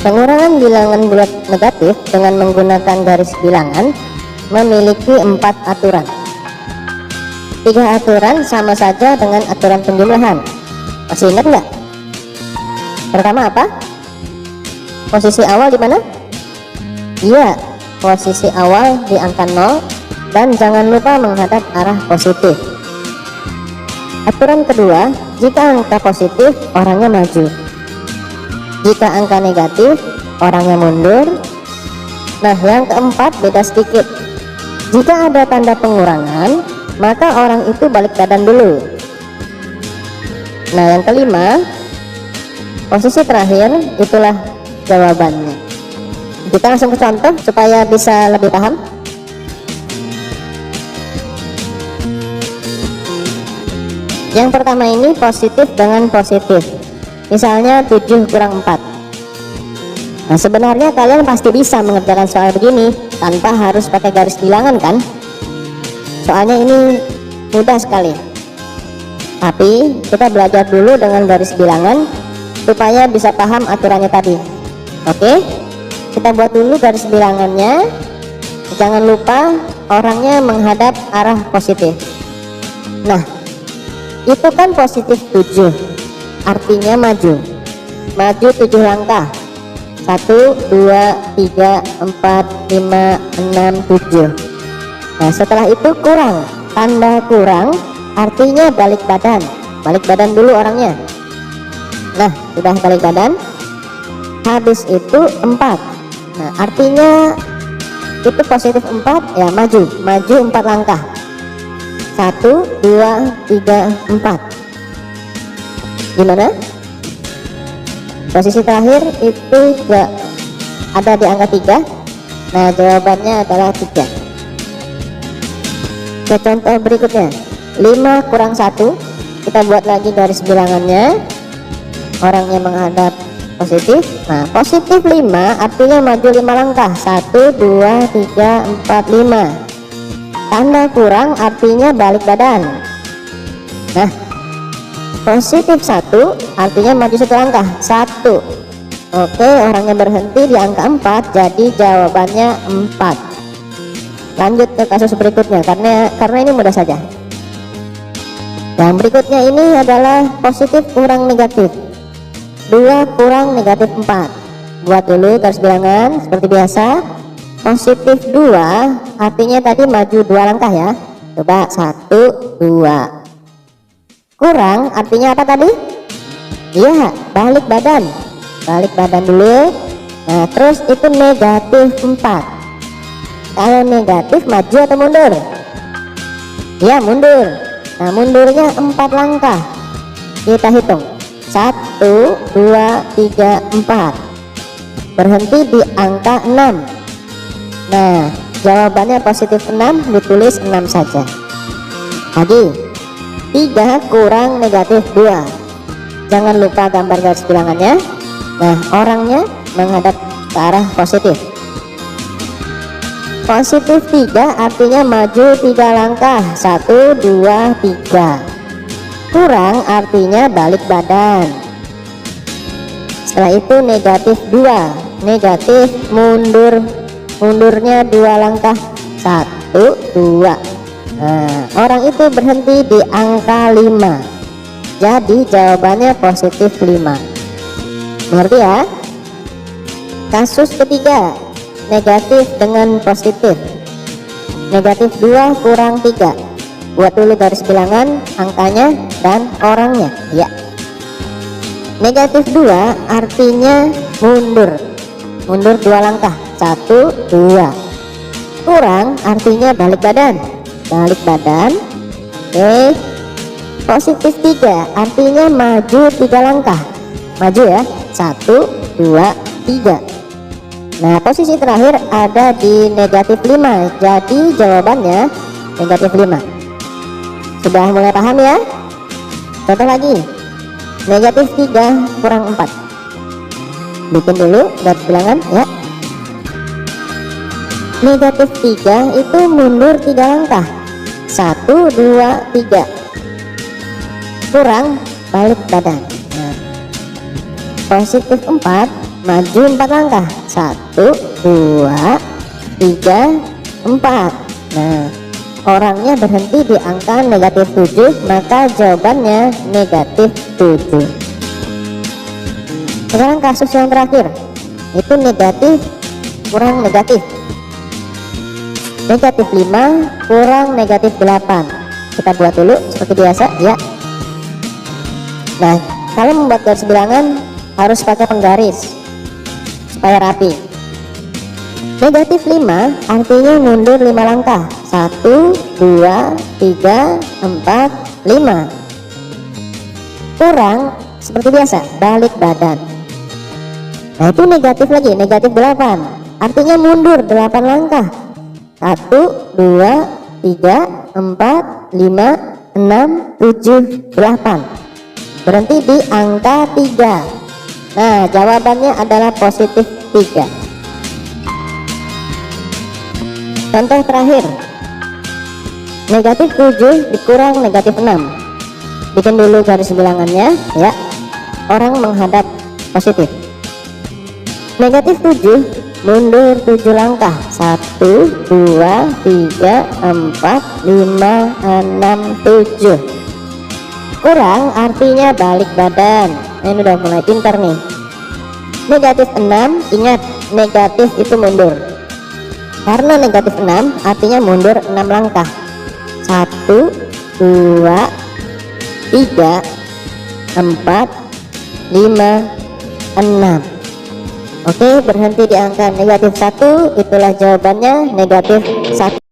Pengurangan bilangan bulat negatif dengan menggunakan garis bilangan memiliki 4 aturan. 3 aturan sama saja dengan aturan penjumlahan. Masih ingat nggak? Pertama apa? Posisi awal di mana? Iya, posisi awal di angka 0 dan jangan lupa menghadap arah positif. Aturan kedua, jika angka positif orangnya maju, jika angka negatif orangnya mundur. Nah, yang keempat beda sedikit. Jika ada tanda pengurangan, maka orang itu balik badan dulu. Nah, yang kelima, posisi terakhir itulah jawabannya. Kita langsung ke contoh supaya bisa lebih paham. Yang pertama ini positif dengan positif. Misalnya 7 kurang 4. Nah, sebenarnya kalian pasti bisa mengerjakan soal begini tanpa harus pakai garis bilangan kan? Soalnya ini mudah sekali. Tapi kita belajar dulu dengan garis bilangan supaya bisa paham aturannya tadi. Oke? Kita buat dulu garis bilangannya. Jangan lupa orangnya menghadap arah positif. Nah, itu kan positif 7. Artinya maju 7 langkah. 1, 2, 3, 4, 5, 6, 7. Nah, setelah itu kurang. Tanda kurang artinya balik badan dulu orangnya. Nah, sudah balik badan, habis itu 4. Nah, artinya itu positif 4 ya, maju 4 langkah. 1, 2, 3, 4. Gimana? Posisi terakhir itu juga ada di angka 3. Nah, jawabannya adalah 3. Ke contoh berikutnya, 5 kurang 1. Kita buat lagi garis bilangannya. Orangnya menghadap positif. Nah, positif 5 artinya maju 5 langkah. 1, 2, 3, 4, 5. Tanda kurang artinya balik badan. Nah, positif 1 artinya maju 1 langkah. 1. Oke, orangnya berhenti di angka 4, jadi jawabannya 4. Lanjut ke kasus berikutnya karena ini mudah saja. Yang berikutnya ini adalah positif kurang negatif. 2 kurang negatif 4. Buat dulu garis bilangan seperti biasa. Positif 2 artinya tadi maju 2 langkah ya. Coba 1, 2. Kurang artinya apa tadi? Iya, balik badan dulu. Nah, terus itu negatif 4. Kalau negatif maju atau mundur? Iya, mundur. Nah, mundurnya 4 langkah. Kita hitung 1, 2, 3, 4. Berhenti di angka 6. Nah, jawabannya positif 6, ditulis 6 saja. Lagi 3 kurang negatif 2. Jangan lupa gambar garis bilangannya. Nah, orangnya menghadap ke arah positif. Positif 3 artinya maju 3 langkah. 1, 2, 3. Kurang artinya balik badan. Setelah itu negatif 2. Negatif mundurnya 2 langkah. 1, 2. Nah, orang itu berhenti di angka 5. Jadi jawabannya positif 5. Mengerti ya? Kasus ketiga, negatif dengan positif. Negatif 2 kurang 3. Buat dulu garis bilangan angkanya dan orangnya ya. Negatif 2 artinya mundur 2 langkah. 1, 2. Kurang artinya balik badan. Oke. Positif 3 artinya maju 3 langkah. Maju ya. 1, 2, 3. Nah, posisi terakhir ada di negatif 5. Jadi jawabannya negatif 5. Sudah mulai paham ya? Contoh lagi. Negatif 3 kurang 4. Bikin dulu garis bilangan ya. Negatif 3 itu mundur 3 langkah. 1, 2, 3. Kurang balik badan. Nah, positif 4 maju 4 langkah, 1 2 3 4. Nah, orangnya berhenti di angka negatif 7, maka jawabannya negatif 7. Sekarang kasus yang terakhir, itu negatif kurang negatif. Negatif 5 kurang negatif 8. Kita buat dulu seperti biasa ya. Nah, kalau membuat garis bilangan harus pakai penggaris supaya rapi. Negatif 5 artinya mundur 5 langkah, 1 2 3 4 5. Kurang seperti biasa, balik badan. Nah, itu negatif lagi, negatif 8 artinya mundur 8 langkah, 1 2 3 4 5 6 7 8. Berhenti di angka 3. Nah, jawabannya adalah positif 3. Contoh terakhir, negatif 7 dikurang negatif 6. Bikin dulu garis bilangannya ya. Orang menghadap positif. Negatif 7 mundur 7 langkah, 1 2 3 4 5 6 7. Kurang artinya balik badan. Ini udah mulai pintar nih. Negatif 6, ingat negatif itu mundur. Karena negatif 6 artinya mundur 6 langkah, 1 2 3 4 5 6. Oke, berhenti di angka negatif 1. Itulah jawabannya, negatif 1.